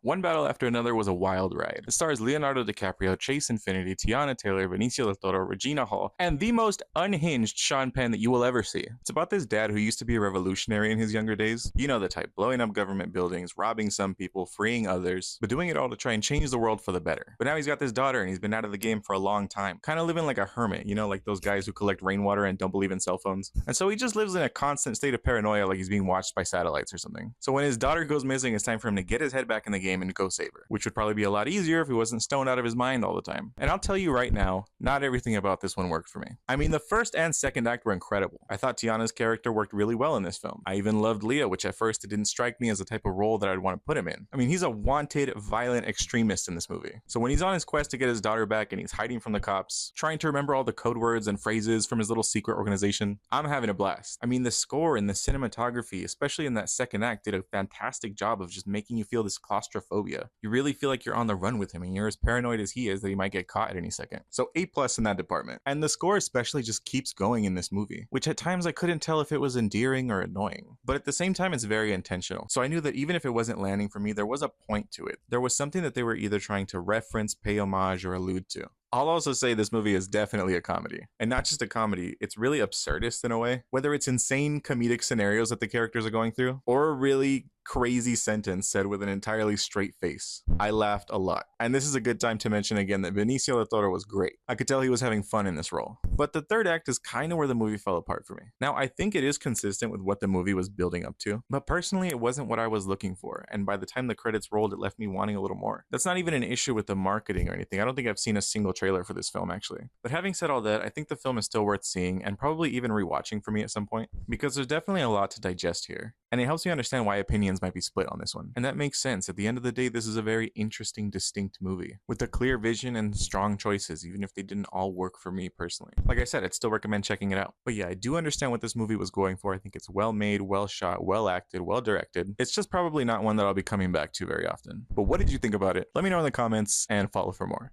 One battle after another was a wild ride. It stars Leonardo DiCaprio, Chase Infinity, Tiana Taylor, Benicio del Toro, Regina Hall, and the most unhinged Sean Penn that you will ever see. It's about this dad who used to be a revolutionary in his younger days. You know the type, blowing up government buildings, robbing some people, freeing others, but doing it all to try and change the world for the better. But now he's got this daughter and he's been out of the game for a long time, kind of living like a hermit, you know, like those guys who collect rainwater and don't believe in cell phones. And so he just lives in a constant state of paranoia like he's being watched by satellites or something. So when his daughter goes missing, it's time for him to get his head back in the game and go save her, which would probably be a lot easier if he wasn't stoned out of his mind all the time. And I'll tell you right now, not everything about this one worked for me. I mean, the first and second act were incredible. I thought Tiana's character worked really well in this film. I even loved Leo, which at first it didn't strike me as the type of role that I'd want to put him in. I mean, he's a wanted, violent extremist in this movie. So when he's on his quest to get his daughter back and he's hiding from the cops, trying to remember all the code words and phrases from his little secret organization, I'm having a blast. I mean, the score and the cinematography, especially in that second act, did a fantastic job of just making you feel this claustrophobia. You really feel like you're on the run with him and you're as paranoid as he is that he might get caught at any second. So A+ in that department. And the score especially just keeps going in this movie, which at times I couldn't tell if it was endearing or annoying. But at the same time, it's very intentional. So I knew that even if it wasn't landing for me, there was a point to it. There was something that they were either trying to reference, pay homage, or allude to. I'll also say this movie is definitely a comedy. And not just a comedy, it's really absurdist in a way. Whether it's insane comedic scenarios that the characters are going through, or a really crazy sentence said with an entirely straight face. I laughed a lot. And this is a good time to mention again that Benicio del Toro was great. I could tell he was having fun in this role. But the third act is kind of where the movie fell apart for me. Now, I think it is consistent with what the movie was building up to, but personally it wasn't what I was looking for, and by the time the credits rolled, it left me wanting a little more. That's not even an issue with the marketing or anything. I don't think I've seen a single trailer for this film, actually. But having said all that, I think the film is still worth seeing, and probably even rewatching for me at some point, because there's definitely a lot to digest here. And it helps me understand why opinions might be split on this one. And that makes sense. At the end of the day, this is a very interesting, distinct movie with a clear vision and strong choices, even if they didn't all work for me personally. Like I said, I'd still recommend checking it out. But yeah, I do understand what this movie was going for. I think it's well made, well shot, well acted, well directed. It's just probably not one that I'll be coming back to very often. But what did you think about it? Let me know in the comments and follow for more.